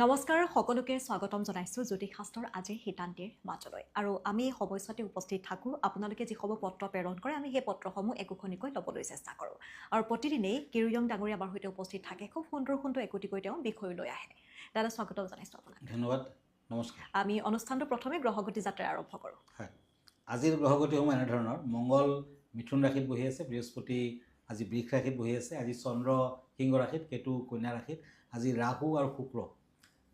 নমস্কাৰ সকলোকে স্বাগতম জনাইছোঁ জ্যোতিষশাস্ত্ৰৰ আজিৰ সিদ্ধান্তিৰ মাজলৈ আৰু আমি সময়ছতে উপস্থিত থাকোঁ আপোনালোকে যিসমূহ পত্ৰ প্ৰেৰণ কৰে আমি সেই পত্ৰসমূহ একোখনিকৈ ল'বলৈ চেষ্টা কৰোঁ আৰু প্ৰতিদিনেই কিৰিয়ং ডাঙৰীয়া আমাৰ সৈতে উপস্থিত থাকে খুব সুন্দৰ সুন্দৰ একোটিকৈ তেওঁ বিষয় লৈ আহে দাদা স্বাগতম জনাইছোঁ আপোনাক ধন্যবাদ নমস্কাৰ আমি অনুষ্ঠানটো প্ৰথমে গ্ৰহগতি যাত্ৰা আৰম্ভ কৰোঁ হয় আজিৰ গ্ৰহগতিসমূহ এনেধৰণৰ মংগল মিথুন ৰাশিত বহি আছে বৃহস্পতি আজি বৃষ ৰাশিত বহি আছে আজি চন্দ্ৰ সিংহ ৰাশিত কেতু কন্যা ৰাশিত আজি ৰাহু আৰু শুক্ৰ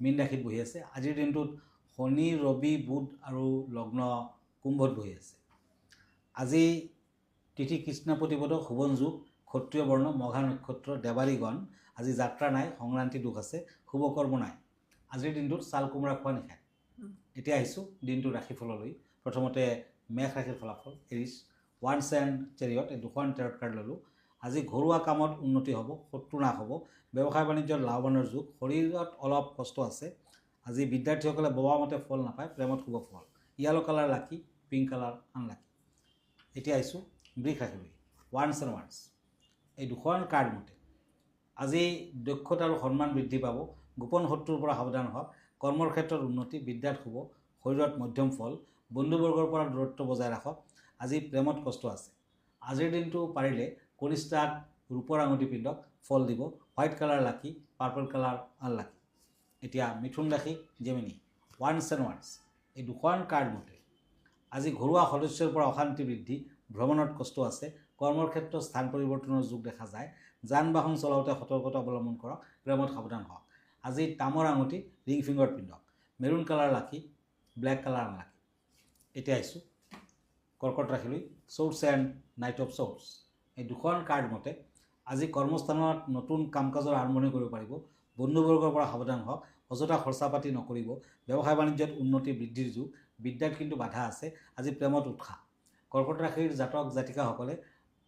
মীন ৰাশিত বহি আছে আজিৰ দিনটোত শনি ৰবি বুধ আৰু লগ্ন কুম্ভত বহি আছে আজি তিথি কৃষ্ণ প্ৰতিপদ শুভন যুগ ক্ষত্ৰিয় বৰ্ণ মঘা নক্ষত্ৰ দেৱালীগণ আজি যাত্ৰা নাই সংক্ৰান্তি দুখ আছে শুভকৰ্ম নাই আজিৰ দিনটোত চাল কোমোৰা খোৱা নিশায় এতিয়া আহিছোঁ দিনটোৰ ৰাশিফললৈ প্ৰথমতে মেঘ ৰাশিৰ ফলাফল এৰিছ ওৱান্স এণ্ড চেৰিয়ট এই দুখন টেৰট কাৰ্ড ল'লোঁ আজি ঘৰুৱা কামত উন্নতি হ'ব শত্ৰু নাশ হ'ব ব্যৱসায় বাণিজ্যত লাভৱানৰ যুগ শৰীৰত অলপ কষ্ট আছে আজি বিদ্যাৰ্থীসকলে ভবা মতে ফল নাপায় প্ৰেমত শুভ ফল য়েলো কালাৰ লাকি পিংক কালাৰ আনলাকি এতিয়া আহিছোঁ বৃষ ৰাশিলৈ ওৱান্স এণ্ড ওৱান্স এই দুখন কাৰ্ড মতে আজি দক্ষতা আৰু সন্মান বৃদ্ধি পাব গোপন শত্ৰুৰ পৰা সাৱধান হওক কৰ্মৰ ক্ষেত্ৰত উন্নতি বিদ্যাত শুভ শৰীৰত মধ্যম ফল বন্ধুবৰ্গৰ পৰা দূৰত্ব বজাই ৰাখক আজি প্ৰেমত কষ্ট আছে আজিৰ দিনটো পাৰিলে কনিষ্ঠাত ৰূপৰ আঙুঠি পিন্ধক ফল দিব হোৱাইট কালাৰ লাকি পাৰ্পল কালাৰ আনলাকি এতিয়া মিথুন ৰাশি জেমিনি ওৱান্স এণ্ড ওৱান্স এই দুখন কাৰ্ড মতে আজি ঘৰুৱা সদস্যৰ পৰা অশান্তি বৃদ্ধি ভ্ৰমণত কষ্ট আছে কৰ্মৰ ক্ষেত্ৰত স্থান পৰিৱৰ্তনৰ যুগ দেখা যায় যান বাহন চলাওঁতে সতৰ্কতা অৱলম্বন কৰক প্ৰেমত সাৱধান হওক আজি তামৰ আঙুঠি ৰিং ফিংগাৰত পিন্ধক maroon colour lucky black colour unlucky এতিয়া আহিছোঁ কৰ্কট ৰাশিলৈ swords and knight of swords এই দুখন কাৰ্ড মতে আজি কৰ্মস্থানত নতুন কাম কাজৰ আৰম্ভণি কৰিব পাৰিব বন্ধুবৰ্গৰ পৰা সাৱধান হওক অযথা খৰচা পাতি নকৰিব ব্যৱসায় বাণিজ্যত উন্নতি বৃদ্ধিৰ যুগ বিদ্যাত কিন্তু বাধা আছে আজি প্ৰেমত উৎসাহ কৰ্কট ৰাশিৰ জাতক জাতিকাসকলে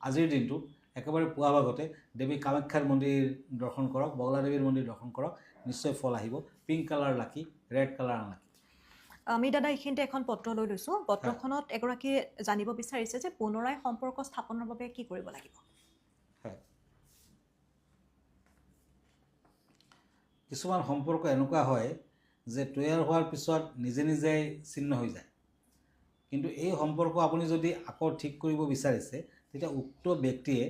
আজিৰ দিনটোত একেবাৰে পুৱা ভাগতে দেৱী কামাখ্যাৰ মন্দিৰ দৰ্শন কৰক বগলা দেৱীৰ মন্দিৰ দৰ্শন কৰক নিশ্চয় ফল আহিব পিংক কালাৰ লাকি ৰেড কালাৰ আনলাকি আমি দাদা এইখিনিতে এখন পত্ৰ লৈ লৈছোঁ পত্ৰখনত এগৰাকীয়ে জানিব বিচাৰিছে যে পুনৰাই সম্পৰ্ক স্থাপনৰ বাবে কি কৰিব লাগিব হয় কিছুমান সম্পৰ্ক এনেকুৱা হয় যে তৈয়াৰ হোৱাৰ পিছত নিজে নিজেই ছিন্ন হৈ যায় কিন্তু এই সম্পৰ্ক আপুনি যদি আকৌ ঠিক কৰিব বিচাৰিছে তেতিয়া উক্ত ব্যক্তিয়ে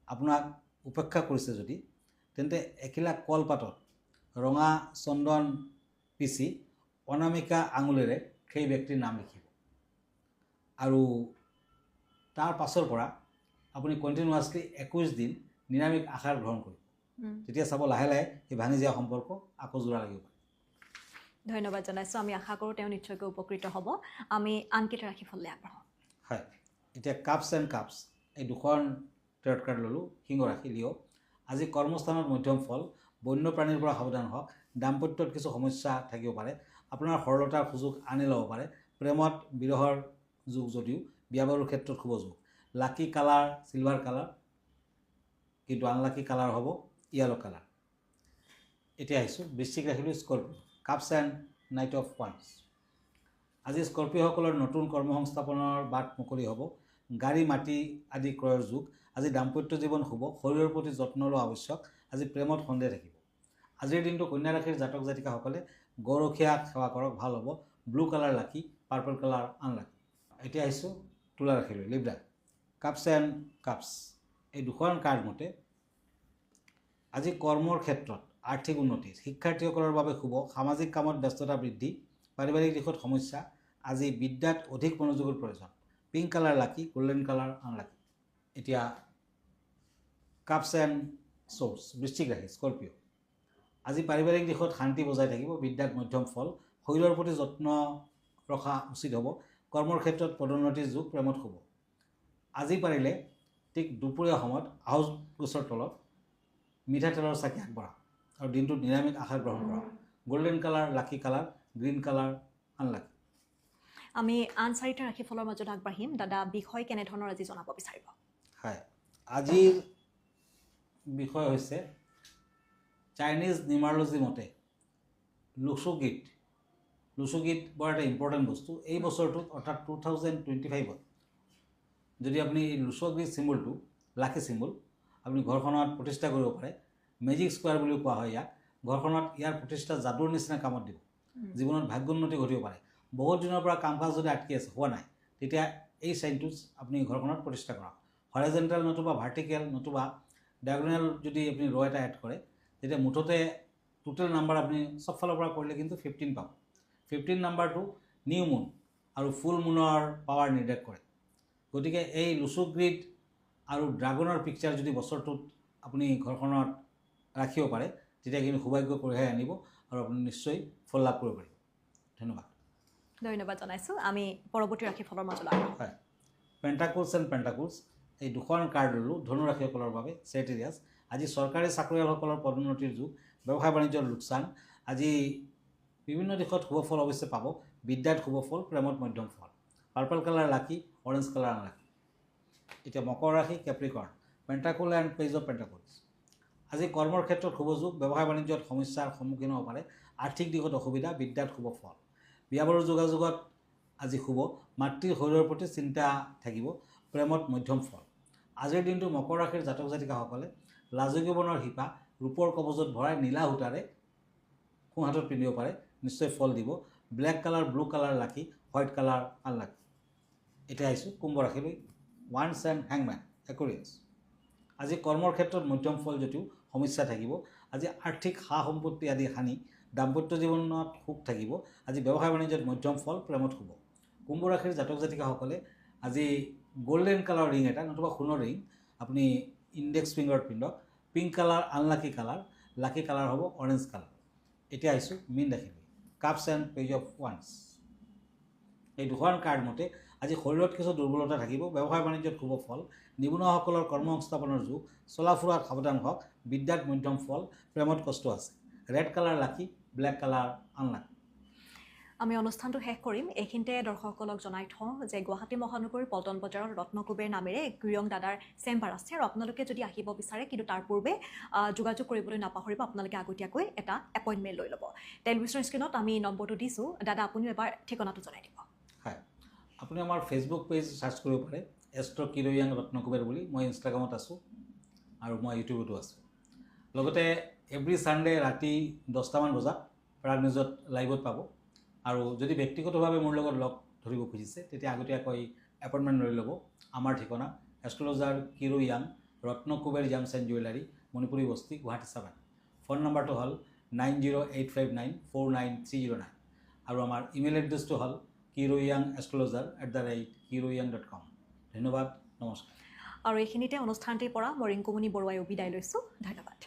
আপোনাক উপেক্ষা কৰিছে যদি তেন্তে এখিলা কলপাতত ৰঙা চন্দন পিচি অনামিকা আঙুলিৰে সেই ব্যক্তিৰ নাম লিখিব আৰু তাৰ পাছৰ পৰা আপুনি কণ্টিনিউৱাছলি 21 দিন নিৰামিষ আহাৰ গ্ৰহণ কৰিব তেতিয়া চাব লাহে লাহে এই ভাঙি যোৱা সম্পৰ্ক আকৌ জোৰা লাগিব পাৰে ধন্যবাদ জনাইছোঁ আমি আশা কৰোঁ তেওঁ নিশ্চয়কৈ উপকৃত হ'ব আমি আনকেইটা ৰাশিফললৈ আগবাঢ়োঁ হয় এতিয়া কাপছ এণ্ড কাপছ এই দুখন টেৰট কাৰ্ড ল'লোঁ সিংহ ৰাশি লিঅ' আজি কৰ্মস্থানত মধ্যম ফল বন্যপ্ৰাণীৰ পৰা সাৱধান হওক দাম্পত্যত কিছু সমস্যা থাকিব পাৰে আপোনাৰ সৰলতাৰ সুযোগ আনি ল'ব পাৰে প্ৰেমত বিৰহৰ যুগ যদিও বিয়া বাৰুৰ ক্ষেত্ৰত শুভ যুগ লাকি কালাৰ চিলভাৰ কালাৰ কিন্তু আনলাকি কালাৰ হ'ব য়েলো কালাৰ এতিয়া আহিছোঁ বৃশ্চিক ৰাশিলৈ Scorpio' cups and knight of ওৱান্স আজি স্কৰ্পিঅ'সকলৰ নতুন কৰ্মসংস্থাপনৰ বাট মুকলি হ'ব গাড়ী মাটি আদি ক্ৰয়ৰ যুগ আজি দাম্পত্য জীৱন শুভ শৰীৰৰ প্ৰতি যত্ন লোৱা আৱশ্যক আজি প্ৰেমত সন্দেহ থাকিব আজিৰ দিনটো কন্যা ৰাশিৰ জাতক জাতিকাসকলে গৰখীয়াক সেৱা কৰক ভাল হ'ব ব্লু কালাৰ লাকি পাৰ্পল কালাৰ আনলাকি এতিয়া আহিছোঁ তুলা ৰাশিলৈ লিব্ৰা কাপছ এণ্ড কাপছ এই দুখন কাৰ্ড মতে আজি কৰ্মৰ ক্ষেত্ৰত আৰ্থিক উন্নতি শিক্ষাৰ্থীসকলৰ বাবে শুভ সামাজিক কামত ব্যস্ততা বৃদ্ধি পাৰিবাৰিক দিশত সমস্যা আজি বিদ্যাত অধিক মনোযোগৰ প্ৰয়োজন পিংক কালাৰ লাকি গোল্ডেন কালাৰ আনলাকি এতিয়া কাপছ এণ্ড শ্বৰ্টছ বৃশ্চিক ৰাশি স্কৰ্পিঅ' আজি পাৰিবাৰিক দিশত শান্তি বজাই থাকিব বিদ্যাত মধ্যম ফল শৰীৰৰ প্ৰতি যত্ন ৰখা উচিত হ'ব কৰ্মৰ ক্ষেত্ৰত পদোন্নতিৰ যুগ প্ৰেমত শুভ আজি পাৰিলে ঠিক দুপৰীয়া সময়ত আউজ গছৰ তলত মিঠাতেলৰ চাকি আগবঢ়াওক আৰু দিনটোত নিৰামিষ আহাৰ গ্ৰহণ কৰক golden colour lucky colour green colour unlucky আমি আন চাৰিটা ৰাশিফলৰ মাজত আগবাঢ়িম দাদা বিষয় কেনেধৰণৰ আজি জনাব বিচাৰিব হয় আজিৰ বিষয় হৈছে চাইনিজ নিউমাৰলজি মতে লুচুগীত বৰ এটা ইম্পৰ্টেণ্ট বস্তু এই বছৰটোত অৰ্থাৎ 2025ত যদি আপুনি এই লুচুগীত চিম্বলটো লাকি চিম্বল আপুনি ঘৰখনত প্ৰতিষ্ঠা কৰিব পাৰে মেজিক স্কোৱাৰ বুলিও কোৱা হয় ইয়াক ঘৰখনত ইয়াৰ প্ৰতিষ্ঠা যাদুৰ নিচিনা কামত দিব জীৱনত ভাগ্যোন্নতি ঘটিব পাৰে বহুত দিনৰ পৰা কাম কাজ যদি আটকি আছে হোৱা নাই তেতিয়া এই চাইনটো আপুনি ঘৰখনত প্ৰতিষ্ঠা কৰক হৰাইজেণ্টেল নতুবা ভাৰ্টিকেল নতুবা ডায়াগোনেল যদি আপুনি ৰ' এটা এড কৰে তেতিয়া মুঠতে টোটেল নাম্বাৰ আপুনি চব ফালৰ পৰা কৰিলে কিন্তু 15 পাব 15 নাম্বাৰটো নিউ মুন আৰু ফুল মুনৰ পাৱাৰ নিৰ্দেশ কৰে গতিকে এই লুচু গ্ৰিড আৰু ড্ৰাগনৰ পিকচাৰ যদি বছৰটোত আপুনি ঘৰখনত ৰাখিব পাৰে তেতিয়া কিন্তু সৌভাগ্য কঢ়িয়াই আনিব আৰু আপুনি নিশ্চয় ফল লাভ কৰিব পাৰিব ধন্যবাদ ধন্যবাদ জনাইছোঁ আমি পৰৱৰ্তী ৰাশিফলৰ মাজলৈ আহিম হয় পেণ্টাকুলছ এণ্ড পেণ্টাকুলছ এই দুখন কাৰ্ড ল'লোঁ ধনু ৰাশিসকলৰ বাবে চেৰিটেৰিয়াছ আজি চৰকাৰী চাকৰিয়ালসকলৰ পদোন্নতিৰ যুগ ব্যৱসায় বাণিজ্যৰ লোকচান আজি বিভিন্ন দিশত শুভ ফল অৱশ্যে পাব বিদ্যাত শুভ ফল প্ৰেমত মধ্যম ফল পাৰ্পল কালাৰ লাকি অৰেঞ্জ কালাৰ আনলাকি এতিয়া মকৰ ৰাশি কেপ্ৰিকৰ্ণ পেণ্টাকুল এণ্ড পেজ অফ পেণ্টাকুলছ আজি কৰ্মৰ ক্ষেত্ৰত শুভ যুগ ব্যৱসায় বাণিজ্যত সমস্যাৰ সন্মুখীন হ'ব পাৰে আৰ্থিক দিশত অসুবিধা বিদ্যাত শুভ ফল বিয়া বাৰুৰ যোগাযোগত আজি শুভ মাতৃৰ শৰীৰৰ প্ৰতি চিন্তা থাকিব প্ৰেমত মধ্যম ফল আজিৰ দিনটো মকৰ ৰাশিৰ জাতক জাতিকাসকলে লাজকীয়বনৰ শিপা ৰূপৰ কবজত ভৰাই নীলা সূতাৰে সোঁহাতত পিন্ধিব পাৰে নিশ্চয় ফল দিব ব্লেক কালাৰ ব্লু কালাৰ লাকি হোৱাইট কালাৰ আনলাকি এতিয়া আহিছোঁ কুম্ভ ৰাশিলৈ ওৱান্স এণ্ড হেংমেন একুৰিয়াছ আজি কৰ্মৰ ক্ষেত্ৰত মধ্যম ফল যদিও সমস্যা থাকিব আজি আৰ্থিক সা সম্পত্তি আদি হানি দাম্পত্য জীৱনত সুখ থাকিব আজি ব্যৱসায় বাণিজ্যত মধ্যম ফল প্ৰেমত শুভ কুম্ভ ৰাশিৰ জাতক জাতিকাসকলে আজি গোল্ডেন কালাৰ ৰিং এটা নতুবা সোণৰ ৰিং আপুনি ইণ্ডেক্স ফিংগাৰত পিন্ধক pink colour unlucky colour lucky colour হ'ব অৰেঞ্জ কালাৰ এতিয়া আহিছোঁ মীন ৰাশিলৈ কাপছ এণ্ড পেজ অফ ওৱান্স এই দুখন কাৰ্ড মতে আজি শৰীৰত কিছু দুৰ্বলতা থাকিব ব্যৱসায় বাণিজ্যত শুভ ফল নিবনুৱাসকলৰ কৰ্ম সংস্থাপনৰ যুগ চলা ফুৰাত সাৱধান হওক বিদ্যাত মধ্যম ফল প্ৰেমত কষ্ট আছে red colour lucky black colour unlucky আমি অনুষ্ঠানটো শেষ কৰিম এইখিনিতে দৰ্শকসকলক জনাই থওঁ যে গুৱাহাটী মহানগৰীৰ পল্টন বজাৰৰ ৰত্নকুবেৰ নামেৰে গুৰিয়ং দাদাৰ চেম্বাৰ আছে আৰু আপোনালোকে যদি আহিব বিচাৰে কিন্তু তাৰ পূৰ্বে যোগাযোগ কৰিবলৈ নাপাহৰিব আপোনালোকে আগতীয়াকৈ এটা এপইণ্টমেণ্ট লৈ ল'ব টেলিভিছন স্ক্ৰীণত আমি নম্বৰটো দিছোঁ দাদা আপুনিও এবাৰ ঠিকনাটো জনাই দিব হয় আপুনি আমাৰ ফেচবুক পেজ চাৰ্চ কৰিব পাৰে এষ্ট্ৰ কিৰয়াং ৰত্নকুবেৰ বুলি মই ইনষ্টাগ্ৰামত আছোঁ আৰু মই ইউটিউবতো আছোঁ লগতে এভৰি ছানডে ৰাতি 10টামান বজাত প্ৰাগ নিউজত লাইভত পাব আৰু যদি ব্যক্তিগতভাৱে মোৰ লগত লগ ধৰিব খুজিছে তেতিয়া আগতীয়াকৈ এপইণ্টমেণ্ট লৈ ল'ব আমাৰ ঠিকনা astrologer Kiro Yang Ratnakuber gems and jewellery Manipuri Basti Guwahati 7 phone নম্বৰটো হ'ল 9085949309 আৰু আমাৰ ইমেইল এড্ৰেছটো হ'ল kiroyangastrologer@kiroyang.com ধন্যবাদ নমস্কাৰ আৰু এইখিনিতে অনুষ্ঠানটিৰ পৰা মই ৰিংকুমণি বৰুৱাই বিদায় লৈছোঁ ধন্যবাদ